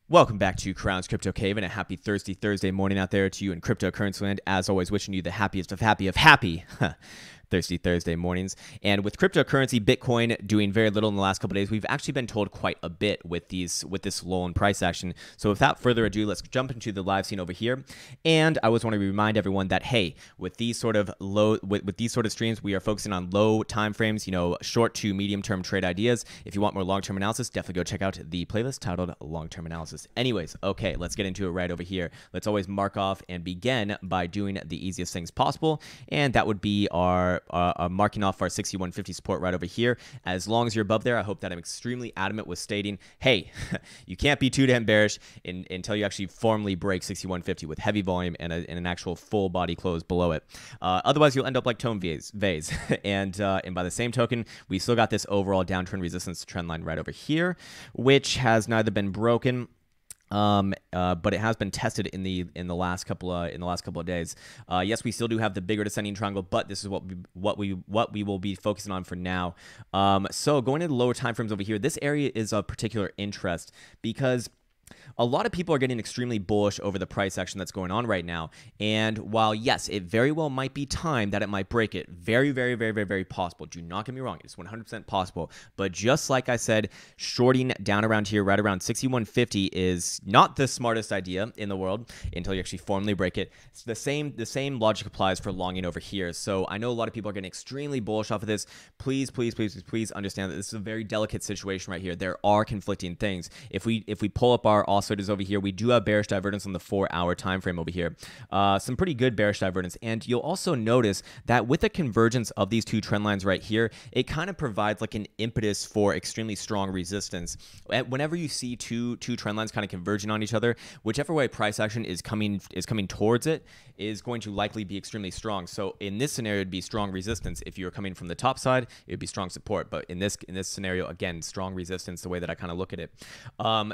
Welcome back to Crown's Crypto Cave, and a happy Thursday morning out there to you in cryptocurrency land. As always, wishing you the happiest of happy Thirsty Thursday mornings. And with cryptocurrency, Bitcoin doing very little in the last couple of days, we've actually been told quite a bit with this lull in price action. So without further ado, let's jump into the live scene over here. And I always want to remind everyone that, hey, with these sort of streams, we are focusing on low time frames, short to medium term trade ideas. If you want more long-term analysis, definitely go check out the playlist titled Long-Term Analysis. Anyways, okay, let's get into it right over here. Let's always mark off and begin by doing the easiest things possible, and that would be our marking off our 6150 support right over here. As long as you're above there, I hope that I'm extremely adamant with stating, hey, you can't be too damn bearish until you actually formally break 6150 with heavy volume and an actual full body close below it. Otherwise, you'll end up like Tone Vase. And by the same token, we still got this overall downtrend resistance trend line right over here, which has neither been broken, but it has been tested in the last couple of days. Yes, we still do have the bigger descending triangle, but this is what we will be focusing on for now. So going into the lower time frames over here, this area is of particular interest because a lot of people are getting extremely bullish over the price action that's going on right now. And while, yes, it very well might be time that it might break it, very, very, very, very, very possible. Do not get me wrong. It's 100% possible. But just like I said, shorting down around here, right around 6150 is not the smartest idea in the world until you actually formally break it. It's the same logic applies for longing over here. So I know a lot of people are getting extremely bullish off of this. Please, please, please, please, please understand that this is a very delicate situation right here. There are conflicting things. If we pull up our oscillators over here, we do have bearish divergence on the 4-hour time frame over here. Some pretty good bearish divergence, and you'll also notice that with the convergence of these two trend lines right here, it kind of provides like an impetus for extremely strong resistance. Whenever you see two trend lines kind of converging on each other, whichever way price action is coming towards it is going to likely be extremely strong. So in this scenario, it'd be strong resistance. If you're coming from the top side, it would be strong support. But in this scenario, again, strong resistance, the way that I kind of look at it.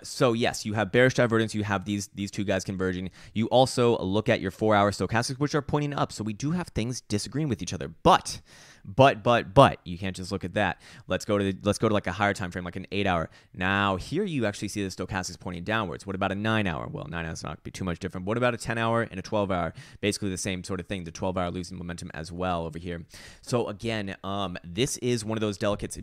So yes, you have bearish divergence, you have these two guys converging. You also look at your 4-hour stochastics, which are pointing up. So we do have things disagreeing with each other. But you can't just look at that. Let's go to like a higher time frame, like an 8-hour. Now here you actually see the stochastics pointing downwards. What about a 9-hour? Well, 9 hours not be too much different. What about a 10-hour and a 12-hour? Basically the same sort of thing. The 12-hour losing momentum as well over here. So again, this is one of those delicate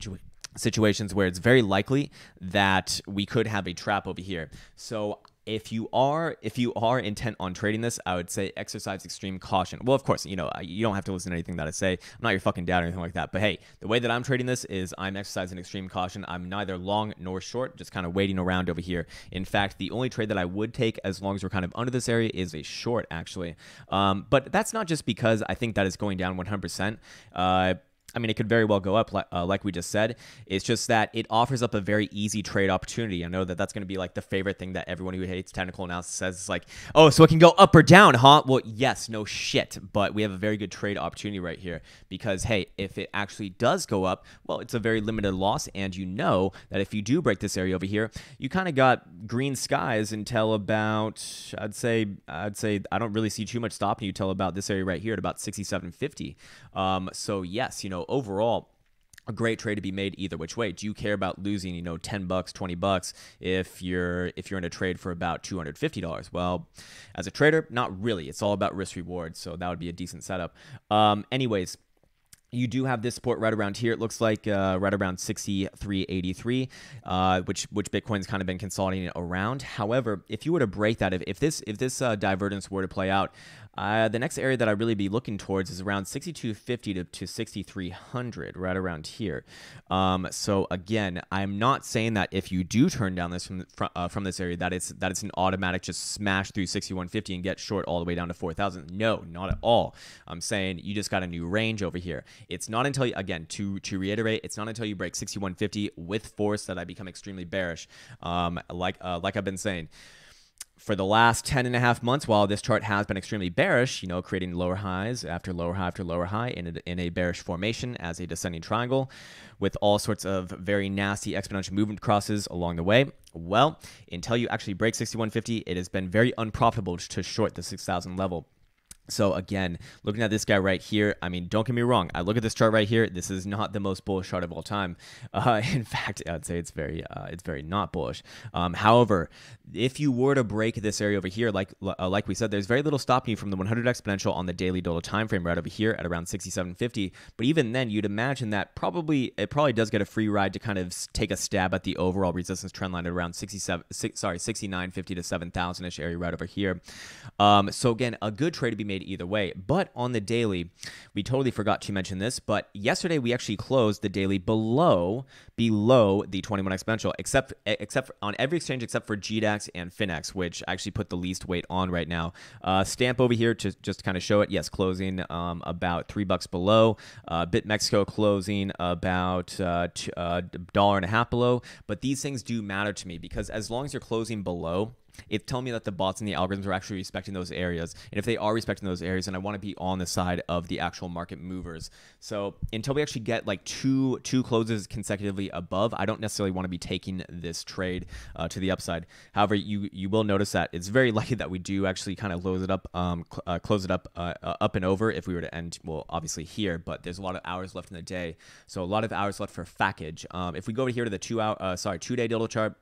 situations where it's very likely that we could have a trap over here. So if you are intent on trading this, I would say exercise extreme caution. Well, of course, you don't have to listen to anything that I say. I'm not your fucking dad or anything like that. But hey, the way that I'm trading this is I'm exercising extreme caution. I'm neither long nor short, just kind of waiting around over here. In fact, the only trade that I would take as long as we're kind of under this area is a short, actually. But that's not just because I think that it's going down 100%. I mean, it could very well go up, like we just said. It's just that it offers up a very easy trade opportunity. I know that that's going to be like the favorite thing that everyone who hates technical analysis says. It's like, oh, so it can go up or down, huh? Well, yes, no shit. But we have a very good trade opportunity right here because, hey, if it actually does go up, well, it's a very limited loss. And you know that if you do break this area over here, you kind of got green skies until about, I'd say I don't really see too much stopping you till about this area right here at about 67.50. So yes, overall, a great trade to be made either which way. Do you care about losing, $10, $20 if you're in a trade for about $250? Well, as a trader, not really. It's all about risk reward, so that would be a decent setup. Anyways, you do have this support right around here. It looks like right around 63.83, which Bitcoin's kind of been consolidating around. However, if you were to break that, if this divergence were to play out, the next area that I really be looking towards is around 6250 to 6300, right around here. So again, I'm not saying that if you do turn down this from this area that it's an automatic just smash through 6150 and get short all the way down to 4000. No, not at all. I'm saying you just got a new range over here. It's not until again to reiterate, it's not until you break 6150 with force that I become extremely bearish. Like I've been saying. For the last 10.5 months, while this chart has been extremely bearish, creating lower highs after lower high after lower high in a bearish formation as a descending triangle with all sorts of very nasty exponential movement crosses along the way. Well, until you actually break 6150, it has been very unprofitable to short the 6,000 level. So again, looking at this guy right here, I mean, don't get me wrong. I look at this chart right here. This is not the most bullish chart of all time. In fact, I'd say it's very not bullish. However, if you were to break this area over here, like we said, there's very little stopping you from the 100 exponential on the daily dollar time frame right over here at around 67.50. But even then, you'd imagine that it probably does get a free ride to kind of take a stab at the overall resistance trend line at around 69.50 to 7,000 ish area right over here. So again, a good trade to be made either way. But on the daily, we totally forgot to mention this, but yesterday we actually closed the daily below the 21 exponential, except for on every exchange except for GDAX and Finex, which I actually put the least weight on right now. Stamp over here to just kind of show it. Yes, closing about $3 below. BitMexico closing about $1.50 below. But these things do matter to me because as long as you're closing below, it's telling me that the bots and the algorithms are actually respecting those areas. And if they are respecting those areas, then I want to be on the side of the actual market movers. So until we actually get like two closes consecutively above, I don't necessarily want to be taking this trade to the upside. However, you will notice that it's very likely that we do actually kind of close it up up and over if we were to end, well, obviously here, but there's a lot of hours left in the day. So a lot of hours left for package. If we go over here to the 2-day dildo chart,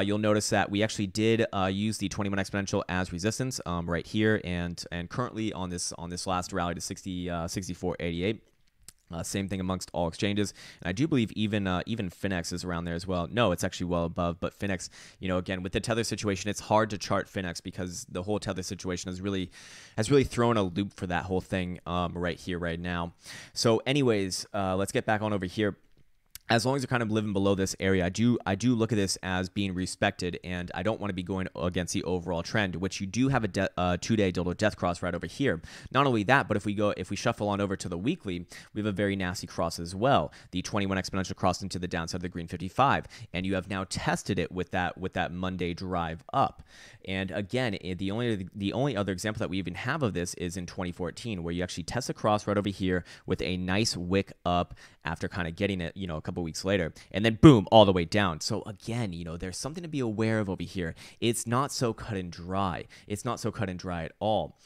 you'll notice that we actually did use the 21 exponential as resistance right here, and currently on this last rally to 64.88. Same thing amongst all exchanges, and I do believe even Finex is around there as well. No, it's actually well above, but Finex, again with the tether situation, it's hard to chart Finex because the whole tether situation has really thrown a loop for that whole thing right here right now. So anyways, let's get back on over here. As long as you're kind of living below this area, I do look at this as being respected, and I don't want to be going against the overall trend, which you do have a 2-day dildo death cross right over here. Not only that, but if we shuffle on over to the weekly, we have a very nasty cross as well. The 21 exponential crossed into the downside of the green 55, and you have now tested it with that Monday drive up. And again, the only other example that we even have of this is in 2014, where you actually test a cross right over here with a nice wick up after kind of getting it, a couple weeks later, and then boom, all the way down. So again, there's something to be aware of over here. It's not so cut and dry. It's not so cut and dry at all.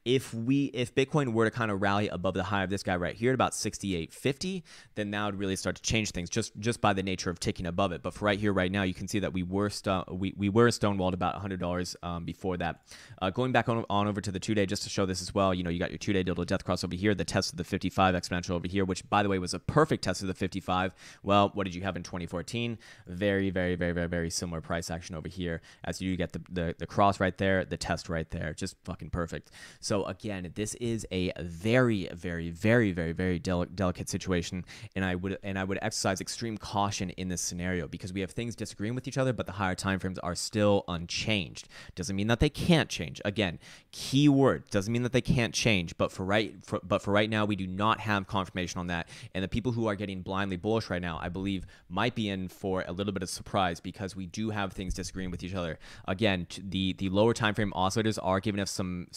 If Bitcoin were to kind of rally above the high of this guy right here at about 68.50, then that would really start to change things just by the nature of ticking above it. But for right here, right now, you can see that we were stonewalled about $100 before that. Going back on over to the 2-day, just to show this as well, you got your 2-day dildo death cross over here, the test of the 55 exponential over here, which by the way was a perfect test of the 55. Well, what did you have in 2014? Very, very, very, very, very similar price action over here, as you get the cross right there, the test right there, just fucking perfect. So again, this is a very, very, very, very, very delicate situation, and I would exercise extreme caution in this scenario because we have things disagreeing with each other, but the higher time frames are still unchanged. Doesn't mean that they can't change. Again, key word, doesn't mean that they can't change, but for right now, we do not have confirmation on that, and the people who are getting blindly bullish right now, I believe, might be in for a little bit of surprise because we do have things disagreeing with each other. Again, the lower time frame oscillators are giving us some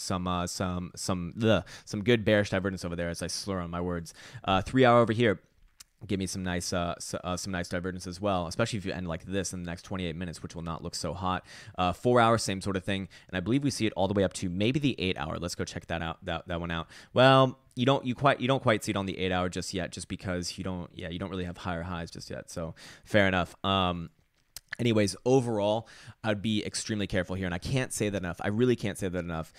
good bearish divergence over there as I slur on my words. 3 hour over here, give me some nice divergence as well, especially if you end like this in the next 28 minutes, which will not look so hot. 4 hours, same sort of thing, and I believe we see it all the way up to maybe the 8 hour. Let's go check that out. That one out. Well, you don't quite see it on the 8 hour just yet, just because you don't really have higher highs just yet. So fair enough. Anyways, overall, I'd be extremely careful here, and I can't say that enough. I really can't say that enough.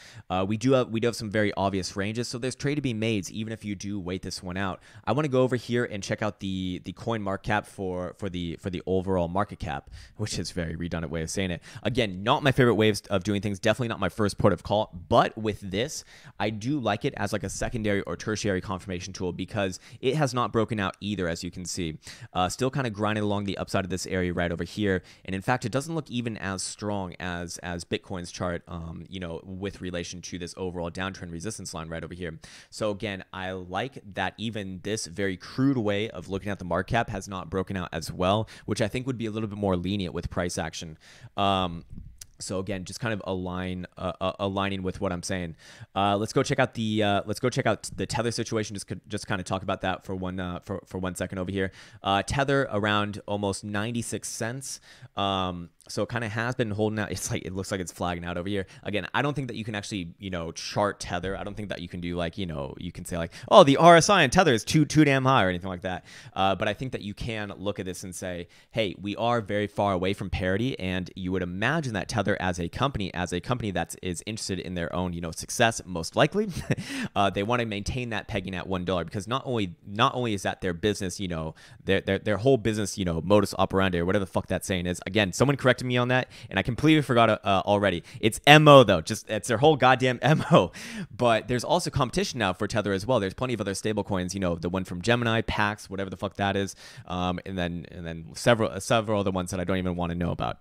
We do have some very obvious ranges, so there's trade to be made, even if you do wait this one out. I want to go over here and check out the coin market cap for the overall market cap, which is a very redundant way of saying it. Again, not my favorite ways of doing things. Definitely not my first port of call. But with this, I do like it as like a secondary or tertiary confirmation tool because it has not broken out either, as you can see. Still kind of grinding along the upside of this area right over here. And in fact, it doesn't look even as strong as Bitcoin's chart, with relation to this overall downtrend resistance line right over here. So again, I like that even this very crude way of looking at the market cap has not broken out as well, which I think would be a little bit more lenient with price action. So again, just kind of aligning with what I'm saying. Let's go check out the Tether situation. Just kind of talk about that for one second over here. Tether around almost 96 cents. So it kind of has been holding out. It looks like it's flagging out over here. Again, I don't think that you can actually, chart Tether. I don't think that you can do like, you can say like, oh, the RSI and Tether is too damn high or anything like that. But I think that you can look at this and say, hey, we are very far away from parity. And you would imagine that Tether as a company that is interested in their own, success, most likely, they want to maintain that pegging at $1 because not only is that their business, their whole business, modus operandi or whatever the fuck that saying is. Again, someone corrected me on that, and I completely forgot already. It's MO though, it's their whole goddamn MO. But there's also competition now for Tether as well. There's plenty of other stable coins, the one from Gemini, Pax, whatever the fuck that is, and then several other ones that I don't even want to know about.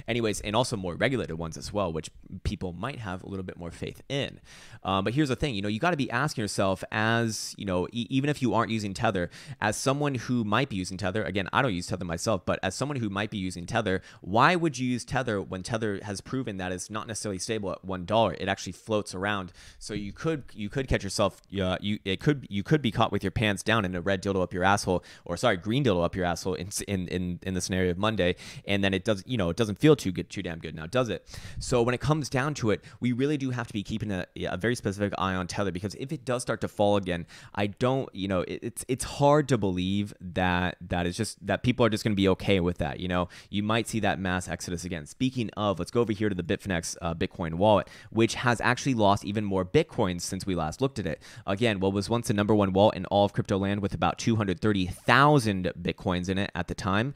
Anyways, and also more regulated ones as well, which people might have a little bit more faith in. But here's the thing, you got to be asking yourself as, even if you aren't using Tether, as someone who might be using Tether, again, I don't use Tether myself, but as someone who might be using Tether, why would you use Tether when Tether has proven that it's not necessarily stable at $1? It actually floats around, so you could catch yourself. You could be caught with your pants down and a red dildo up your asshole, or sorry, green dildo up your asshole in the scenario of Monday, and then it doesn't feel too damn good now, does it? So when it comes down to it, we really do have to be keeping a very specific eye on Tether, because if it does start to fall again, I don't, it's hard to believe that is just that people are just going to be okay with that. You might see that mass exodus again. Speaking of, let's go over here to the Bitfinex Bitcoin wallet, which has actually lost even more Bitcoins since we last looked at it. Again, what was once the #1 wallet in all of crypto land with about 230,000 Bitcoins in it at the time,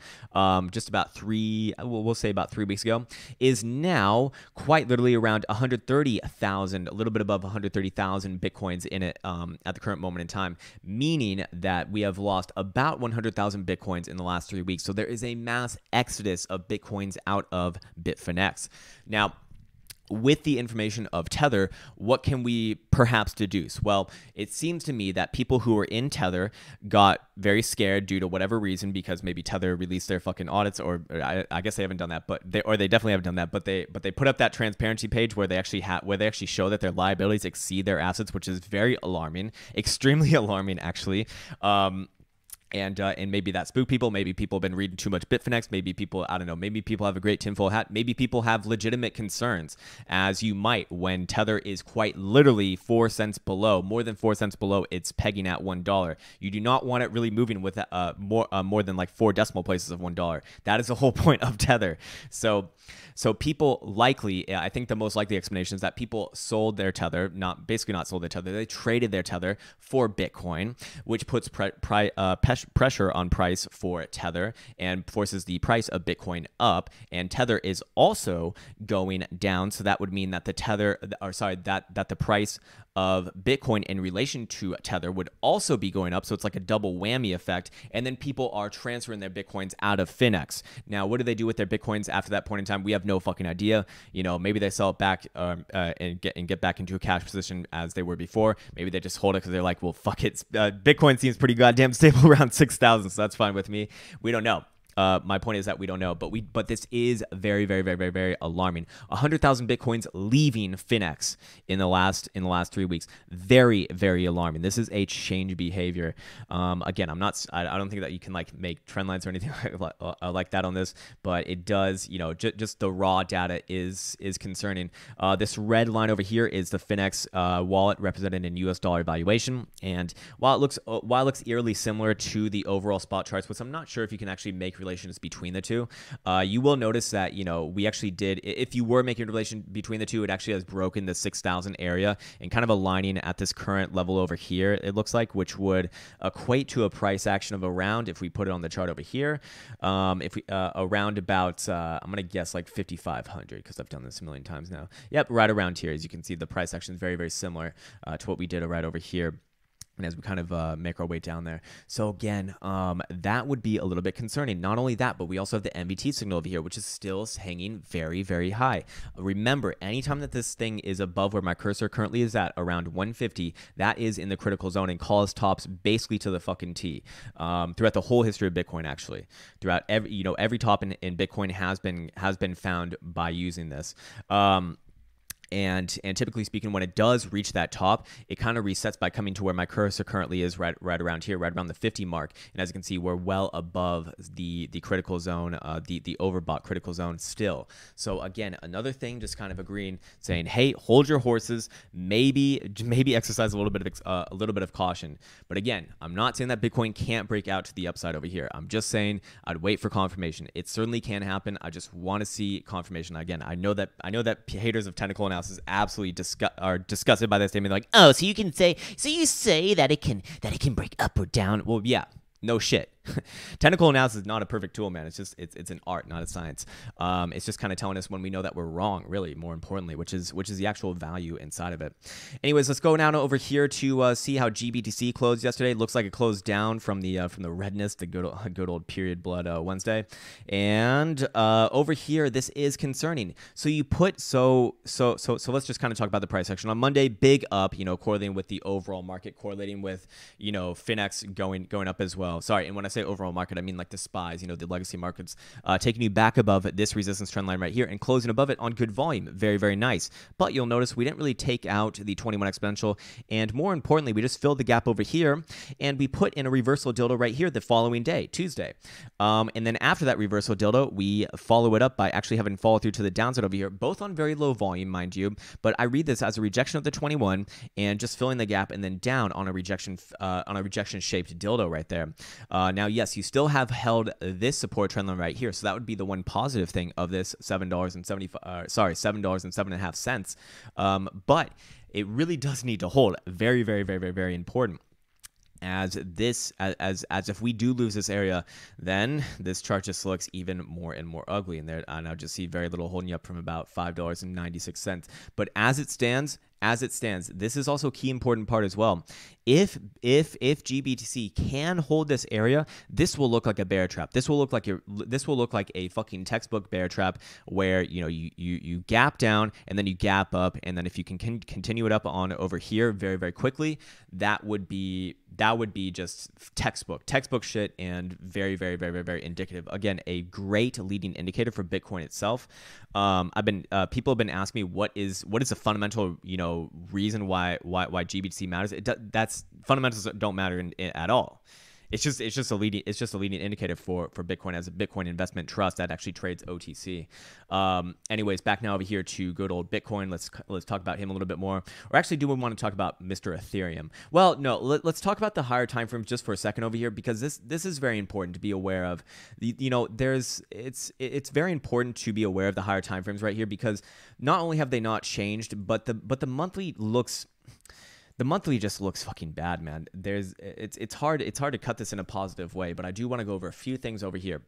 just about we'll say about 3 weeks ago, is now quite literally around 130,000, a little bit above 130,000 Bitcoins in it at the current moment in time, meaning that we have lost about 100,000 Bitcoins in the last 3 weeks. So there is a mass exodus of Bitcoins out of Bitfinex. Now, with the information of Tether, what can we perhaps deduce? Well, it seems to me that people who were in Tether got very scared due to whatever reason, because maybe Tether released their fucking audits, or I guess they haven't done that, but they definitely haven't done that. But they put up that transparency page where they actually show that their liabilities exceed their assets, which is very alarming, extremely alarming actually. And maybe that spooked people. Maybe people have been reading too much Bitfinex. Maybe people, I don't know, maybe people have a great tinfoil hat. Maybe people have legitimate concerns, as you might when Tether is quite literally 4 cents below, more than 4 cents below its pegging at $1. You do not want it really moving with more than like 4 decimal places of $1. That is the whole point of Tether. So people likely, I think the most likely explanation is that people sold their Tether, basically not sold their Tether, they traded their Tether for Bitcoin, which puts pressure on price for Tether and forces the price of Bitcoin up. And Tether is also going down, so that would mean that that the price of Bitcoin in relation to Tether would also be going up. So it's like a double whammy effect. And then people are transferring their Bitcoins out of Finex. Now, what do they do with their Bitcoins after that point in time? We have no fucking idea. Maybe they sell it back and get back into a cash position as they were before. Maybe they just hold it because they're like, well, fuck it. Bitcoin seems pretty goddamn stable around 6,000, so that's fine with me. We don't know. My point is that we don't know, but this is very, very, very, very, very alarming. 100,000 Bitcoins leaving Finex in the last 3 weeks. Very, very alarming. This is a change behavior. Again, I don't think that you can like make trend lines or anything like that on this, but it does, just the raw data is concerning. This red line over here is the Finex wallet represented in US dollar valuation, and while it looks eerily similar to the overall spot charts, which I'm not sure if you can actually make relations between the two, you will notice that we actually did, if you were making a relation between the two, it actually has broken the 6,000 area and kind of aligning at this current level over here, it looks like, which would equate to a price action of around, if we put it on the chart over here, if we around about I'm gonna guess like 5,500, because I've done this a million times now. Yep, right around here. As you can see, the price action is very, very similar to what we did right over here. And as we kind of make our way down there. So again, that would be a little bit concerning. Not only that, but we also have the MVT signal over here, which is still hanging very, very high. Remember, anytime that this thing is above where my cursor currently is at, around 150, that is in the critical zone and calls tops basically to the fucking T. Throughout the whole history of Bitcoin, actually. Throughout every top in Bitcoin has been found by using this. And typically speaking, when it does reach that top, it kind of resets by coming to where my cursor currently is, right around here, right around the 50 mark. And as you can see, we're well above the critical zone, the overbought critical zone still. So again, another thing, just kind of agreeing, saying, hey, hold your horses, maybe exercise a little bit of caution. But again, I'm not saying that Bitcoin can't break out to the upside over here. I'm just saying I'd wait for confirmation. It certainly can happen. I just want to see confirmation. Again, I know that haters of technical analysis absolutely are disgusted by that statement. Like, oh, so you say that it can break up or down. Well, yeah, no shit. Technical analysis is not a perfect tool, man. It's just it's an art, not a science. It's just kind of telling us when we know that we're wrong, really, more importantly, which is the actual value inside of it. Anyways, let's go now over here to see how GBTC closed yesterday. Looks like it closed down from the redness, the good old period blood Wednesday. And over here, this is concerning. So you put so let's just kind of talk about the price action on Monday. Big up, correlating with the overall market, correlating with Finex going up as well. Sorry, and when I say overall market, I mean like the SPYs, the legacy markets, taking you back above this resistance trend line right here and closing above it on good volume. Very, very nice. But you'll notice we didn't really take out the 21 exponential, and more importantly, we just filled the gap over here, and we put in a reversal dildo right here the following day, Tuesday. And then after that reversal dildo, we follow it up by actually having follow through to the downside over here, both on very low volume, mind you, but I read this as a rejection of the 21 and just filling the gap and then down on a rejection shaped dildo right there. Now, yes, you still have held this support trend line right here, so that would be the one positive thing of this $7.07.5. But it really does need to hold. Very, very, very, very, very important. As if we do lose this area, then this chart just looks even more and more ugly. And there, I now just see very little holding you up from about $5.96. But as it stands, this is also a key important part as well. If GBTC can hold this area, this will look like a bear trap. This will look like a fucking textbook bear trap where you gap down and then you gap up, and then if you can continue it up on over here very, very quickly, that would be just textbook shit, and very, very, very, very, very indicative. Again, a great leading indicator for Bitcoin itself. People have been asking me what is the fundamental reason why GBTC matters. That's fundamentals don't matter at all. It's just a leading indicator for Bitcoin as a Bitcoin investment trust that actually trades OTC. Anyways, back now over here to good old Bitcoin. Let's talk about him a little bit more. Or actually, do we want to talk about Mr. Ethereum? Well, no. Let's talk about the higher time frames just for a second over here, because this is very important to be aware of. It's very important to be aware of the higher time frames right here, because not only have they not changed, but the monthly looks. The monthly just looks fucking bad, man. It's hard to cut this in a positive way, but I do want to go over a few things over here.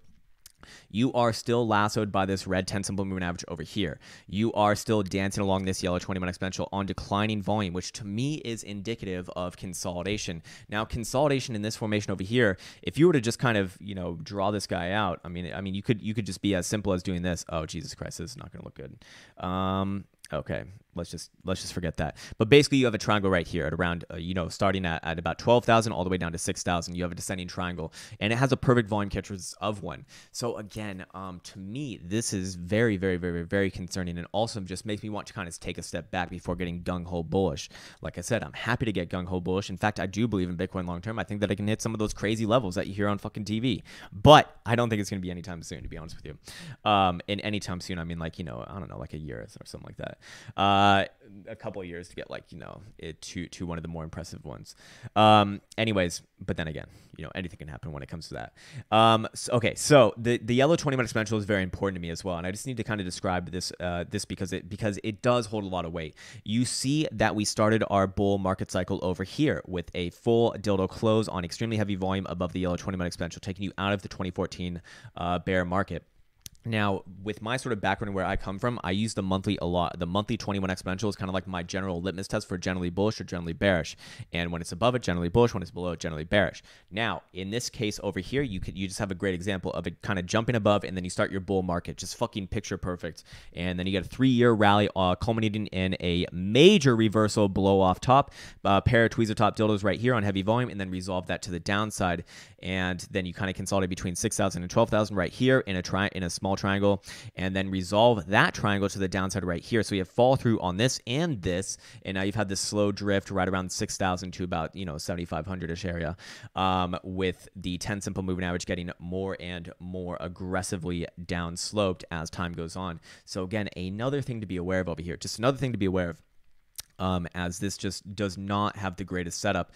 You are still lassoed by this red 10 simple moving average over here. You are still dancing along this yellow 21 exponential on declining volume, which to me is indicative of consolidation. Now, consolidation in this formation over here, if you were to just kind of, draw this guy out, I mean, you could just be as simple as doing this. Oh, Jesus Christ, this is not going to look good. Okay, let's just forget that. But basically, you have a triangle right here at around, starting at about 12,000 all the way down to 6,000. You have a descending triangle, and it has a perfect volume characteristics of one. So again, to me, this is very, very, very, very concerning, and also just makes me want to kind of take a step back before getting gung-ho bullish. Like I said, I'm happy to get gung-ho bullish. In fact, I do believe in Bitcoin long term. I think that I can hit some of those crazy levels that you hear on fucking TV, but I don't think it's going to be anytime soon, to be honest with you. In anytime soon, I mean, like, I don't know, like a year or something like that. A couple of years to get it to one of the more impressive ones. Anyways, but then again, anything can happen when it comes to that. So the yellow 20-minute exponential is very important to me as well, and I just need to kind of describe this because it does hold a lot of weight. You see that we started our bull market cycle over here with a full dildo close on extremely heavy volume above the yellow 20-minute exponential, taking you out of the 2014 bear market. Now, with my sort of background and where I come from, I use the monthly a lot. The monthly 21 exponential is kind of like my general litmus test for generally bullish or generally bearish. And when it's above it, generally bullish. When it's below it, generally bearish. Now, in this case over here, you just have a great example of it kind of jumping above, and then you start your bull market, just fucking picture perfect. And then you get a 3-year rally culminating in a major reversal below off top, pair of tweezer top dildos right here on heavy volume, and then resolve that to the downside. And then you kind of consolidate between 6,000 and 12,000 right here in a small small triangle, and then resolve that triangle to the downside right here. So we have fall through on this, and now you've had this slow drift right around 6,000 to about 7,500-ish area, with the 10 simple moving average getting more and more aggressively downsloped as time goes on. So again, another thing to be aware of over here, just another thing to be aware of. As this just does not have the greatest setup.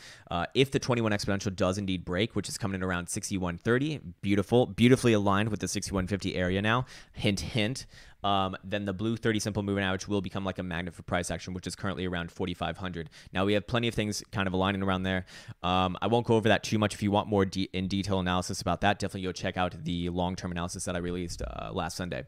If the 21 exponential does indeed break, which is coming in around 6130, beautifully aligned with the 6150 area now, hint, hint, then the blue 30 simple moving average will become like a magnet for price action, which is currently around 4,500. Now we have plenty of things kind of aligning around there. I won't go over that too much. If you want more in detail analysis about that, definitely go check out the long-term analysis that I released last Sunday.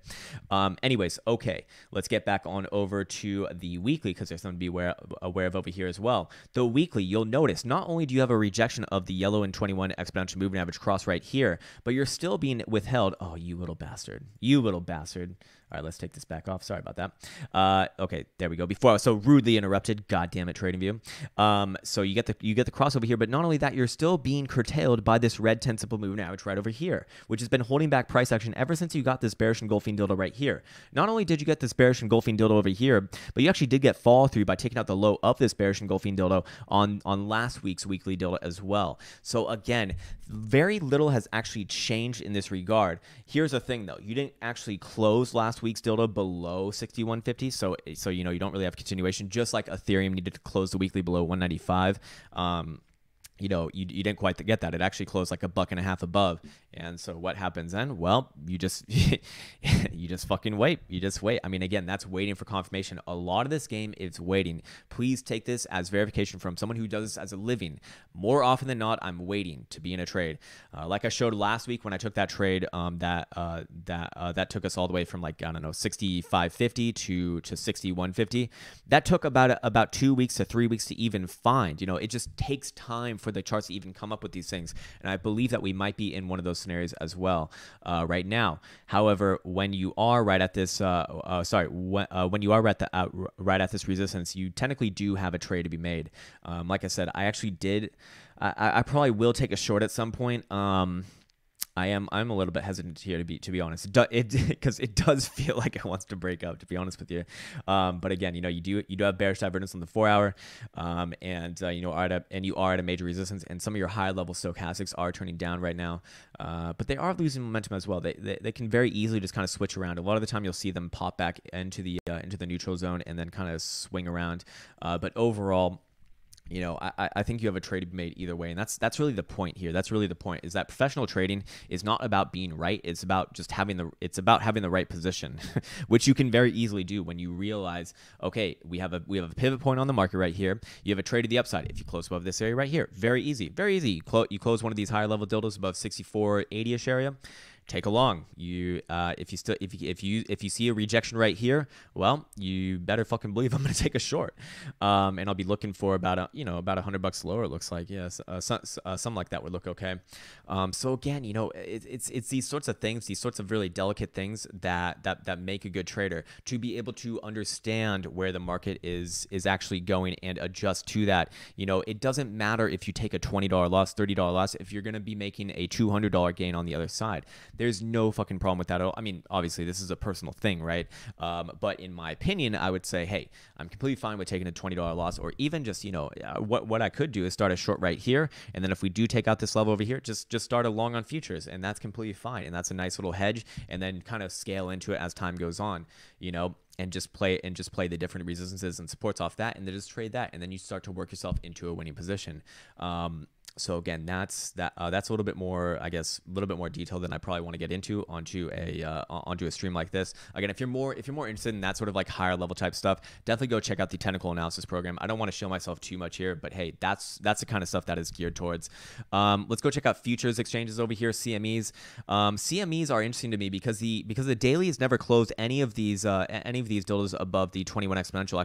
Anyways, okay, let's get back on over to the weekly, because there's something to be aware of over here as well. The weekly, you'll notice not only do you have a rejection of the yellow and 21 exponential moving average cross right here, but you're still being withheld. Oh, you little bastard. You little bastard. All right, let's take this back off. Sorry about that. Okay, there we go. Before I was so rudely interrupted, God damn it, TradingView. So you get the cross over here, but not only that, you're still being curtailed by this red 10 simple moving average right over here, which has been holding back price action ever since you got this bearish engulfing dildo right here. Not only did you get this bearish engulfing dildo over here, but you actually did get fall through by taking out the low of this bearish engulfing dildo on last week's weekly dildo as well. So again, very little has actually changed in this regard. Here's the thing though, you didn't actually close last week's dildo below 6150, so you don't really have continuation, just like Ethereum needed to close the weekly below 195. You didn't quite get that. It actually closed like $1.50 above. And so what happens then? Well, you just you just fucking wait. You just wait. I mean, again, that's waiting for confirmation. A lot of this game is waiting. Please take this as verification from someone who does this as a living. More often than not, I'm waiting to be in a trade. Like I showed last week when I took that trade, that took us all the way from like, I don't know, 65.50 to 61.50. That took about 2 weeks to 3 weeks to even find. It just takes time for the charts to even come up with these things, and I believe that we might be in one of those scenarios as well right now. However, when you are right at this, when you are right at this resistance, you technically do have a trade to be made. Like I said, I actually did. I probably will take a short at some point. I'm a little bit hesitant here to be honest, because it does feel like it wants to break up, to be honest with you. But again, you do have bearish divergence on the 4 hour, and you are at a major resistance, and some of your high level stochastics are turning down right now, but they are losing momentum as well. They can very easily just kind of switch around. A lot of the time, you'll see them pop back into the neutral zone and then kind of swing around. But overall, I think you have a trade to be made either way, and that's really the point here. That's really the point, is that professional trading is not about being right. It's about just having the right position, which you can very easily do when you realize, okay, we have a pivot point on the market right here. You have a trade to the upside. If you close above this area right here, very easy, very easy. You close one of these higher level dildos above 64.80ish area. Take a long. If you see a rejection right here, well, you better fucking believe I'm gonna take a short, and I'll be looking for about $100 lower. It looks like, yes, something like that would look okay. So again, it's these sorts of things, these sorts of really delicate things that make a good trader, to be able to understand where the market is actually going and adjust to that. It doesn't matter if you take a $20 loss, $30 loss, if you're gonna be making a $200 gain on the other side. There's no fucking problem with that at all. I mean, obviously, this is a personal thing, right? But in my opinion, I would say, hey, I'm completely fine with taking a $20 loss, or even just, what I could do is start a short right here, and then if we do take out this level over here, just start a long on futures, and that's completely fine, and that's a nice little hedge, and then kind of scale into it as time goes on, and just play the different resistances and supports off that, and then just trade that, and then you start to work yourself into a winning position. So again, that's a little bit more, I guess, a little bit more detail than I probably want to get into onto a stream like this. Again, if you're more interested in that sort of like higher level type stuff, definitely go check out the technical analysis program. I don't want to show myself too much here, but hey, that's the kind of stuff that is geared towards. Let's go check out futures exchanges over here, CMEs. CMEs are interesting to me because the daily has never closed any of these dildos above the 21 exponential,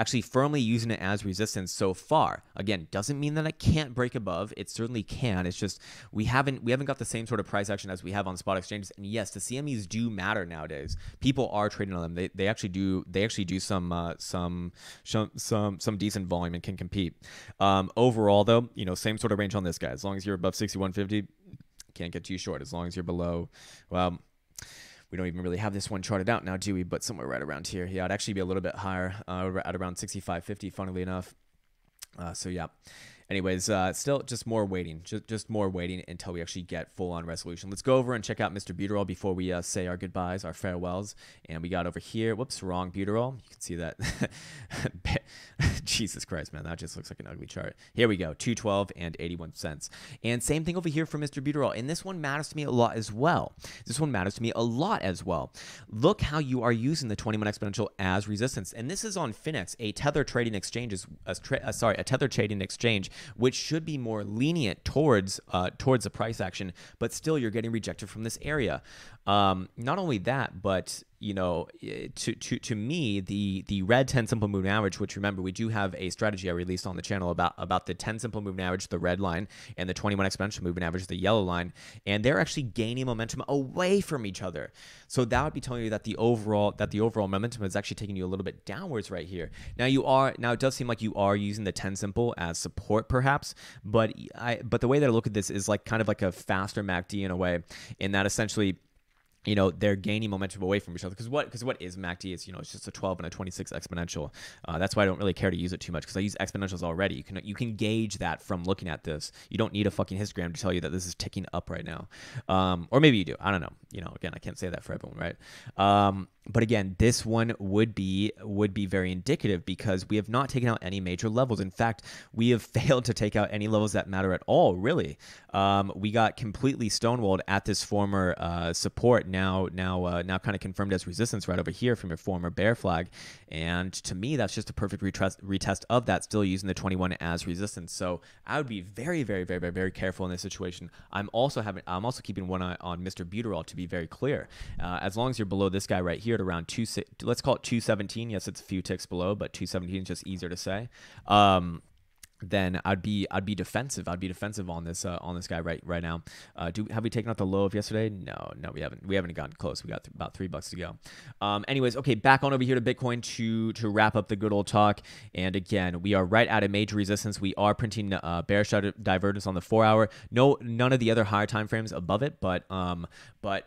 actually firmly using it as resistance so far. Again, doesn't mean that it can't break above. It certainly can. It's just we haven't got the same sort of price action as we have on spot exchanges. And yes, the CMEs do matter nowadays. People are trading on them. They actually do some decent volume and can compete. Overall though, same sort of range on this guy. As long as you're above 61.50, can't get too short. As long as you're below, well, We don't even really have this one charted out now, do we? But somewhere right around here. Yeah, it'd actually be a little bit higher at around 65.50, funnily enough. So yeah. Anyways, still just more waiting, just more waiting until we actually get full-on resolution. Let's go over and check out Mr. Buterol before we say our goodbyes, our farewells. And we got over here, whoops, wrong Buterol. You can see that. Jesus Christ, man, that just looks like an ugly chart. Here we go, 212 and 81 cents. And same thing over here for Mr. Buterol. And this one matters to me a lot as well. Look how you are using the 21 exponential as resistance. And this is on Finex, a tether trading exchange, a tether trading exchange, which should be more lenient towards the price action, but still you're getting rejected from this area. Not only that, but you know, to me, the red 10 simple moving average, which remember we do have a strategy I released on the channel about the 10 simple moving average, the red line, and the 21 exponential moving average, the yellow line, and they're actually gaining momentum away from each other. So that would be telling you that the overall momentum is actually taking you a little bit downwards right here. Now it does seem like you are using the 10 simple as support perhaps, but the way that I look at this is like kind of like a faster MACD in a way, in that essentially, you know, they're gaining momentum away from each other. Because what is MACD? It's, you know, it's just a 12 and a 26 exponential. That's why I don't really care to use it too much, because I use exponentials already. You can gauge that from looking at this. You don't need a fucking histogram to tell you that this is ticking up right now. Or maybe you do. I don't know. You know, again, I can't say that for everyone, right? But again, this one would be very indicative, because we have not taken out any major levels. In fact, we have failed to take out any levels that matter at all, really. We got completely stonewalled at this former support, now kind of confirmed as resistance right over here from your former bear flag. And to me, that's just a perfect retest of that, still using the 21 as resistance. So I would be very, very, very, very, very careful in this situation. I'm also keeping one eye on Mr. Buterol, to be very clear. As long as you're below this guy right here at around let's call it 217. Yes, it's a few ticks below, but 217 is just easier to say. Then I'd be defensive. I'd be defensive on this guy right now. Have we taken out the low of yesterday? No, we haven't. We haven't gotten close. We got about $3 to go. Anyways, okay, back on over here to Bitcoin to wrap up the good old talk. And again, we are right at a major resistance. We are printing bearish divergence on the 4-hour. None of the other higher time frames above it, but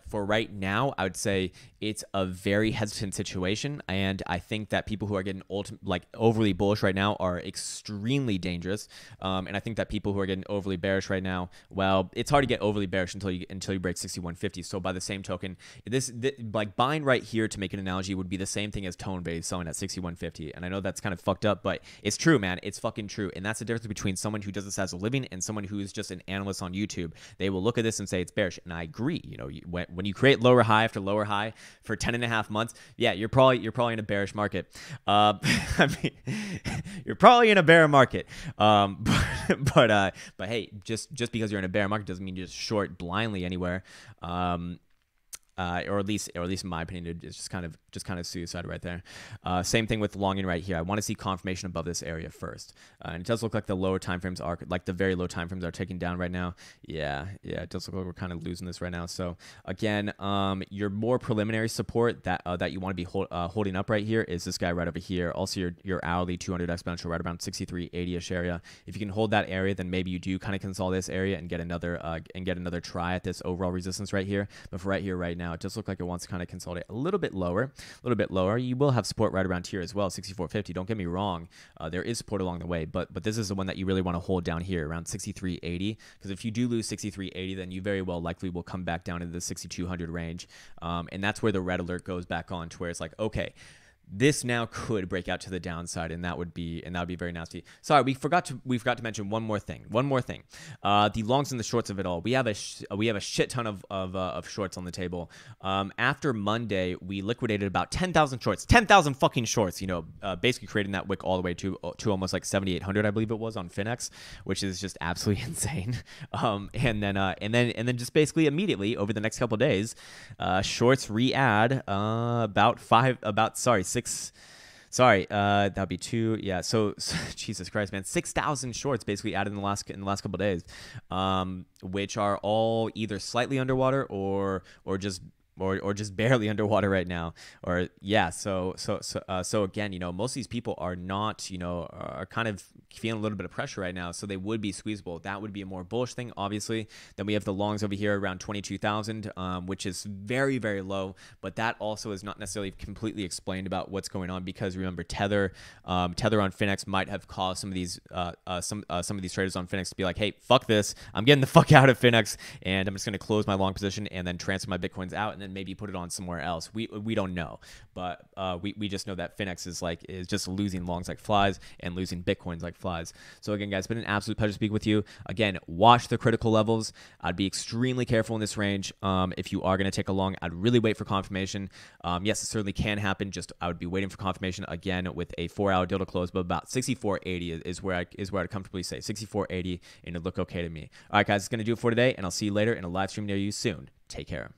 for right now, I would say it's a very hesitant situation, and I think that people who are getting overly bullish right now are extremely dangerous. And I think that people who are getting overly bearish right now, well, it's hard to get overly bearish until you break 6150. So by the same token, this like buying right here, to make an analogy, would be the same thing as Tone Base selling at 6150. And I know that's kind of fucked up, but it's true, man. It's fucking true. And that's the difference between someone who does this as a living and someone who is just an analyst on YouTube. They will look at this and say it's bearish, and I agree. You know, when you create lower high after lower high for 10.5 months, yeah, you're probably in a bearish market. I mean, you're probably in a bear market. But hey, just because you're in a bear market doesn't mean you just short blindly anywhere. Or at least in my opinion, it's just kind of suicide right there. Same thing with longing right here. I want to see confirmation above this area first, and it does look like the lower time frames are, like the very low time frames are taking down right now. Yeah, it does look like we're kind of losing this right now. So again, your more preliminary support that you want to be holding up right here is this guy right over here. Also your hourly 200 exponential right around 63.80ish area. If you can hold that area, then maybe you do kind of consolidate this area and get another try at this overall resistance right here. But for right here right now, it does look like it wants to kind of consolidate a little bit lower. You will have support right around here as well, 64.50. Don't get me wrong, there is support along the way, but this is the one that you really want to hold down here around 63.80, because if you do lose 63.80, then you very well likely will come back down into the 6200 range, and that's where the red alert goes back on, to where it's like, okay, this now could break out to the downside, and that would be very nasty. Sorry, we forgot to mention one more thing. The longs and the shorts of it all. We have a shit ton of shorts on the table. After Monday, we liquidated about 10,000 shorts, 10,000 fucking shorts. You know, basically creating that wick all the way to almost like 7,800, I believe it was, on Finex, which is just absolutely insane. And then just basically immediately over the next couple of days, shorts re-add that'd be two. Yeah. So Jesus Christ, man, 6,000 shorts basically added in the last couple of days, which are all either slightly underwater or just or just barely underwater right now. Or yeah, so again, most of these people are not, are kind of feeling a little bit of pressure right now, so they would be squeezable. That would be a more bullish thing, obviously. Then we have the longs over here around 22,000, which is very, very low, but that also is not necessarily completely explained about what's going on, because remember, Tether on Finex might have caused some of these some of these traders on Finex to be like, hey, fuck this, I'm getting the fuck out of Finex, and I'm just going to close my long position and then transfer my Bitcoins out, and then maybe put it on somewhere else. We don't know, but we just know that Finex is just losing longs like flies and losing Bitcoins like flies. So again, guys, it's been an absolute pleasure to speak with you. Again, watch the critical levels. I'd be extremely careful in this range. If you are going to take a long, I'd really wait for confirmation. Yes, it certainly can happen. Just I would be waiting for confirmation again with a 4-hour deal to close, but about 64.80 is where I'd comfortably say 64.80, and it'd look okay to me. All right, guys, it's going to do it for today, and I'll see you later in a live stream near you soon. Take care.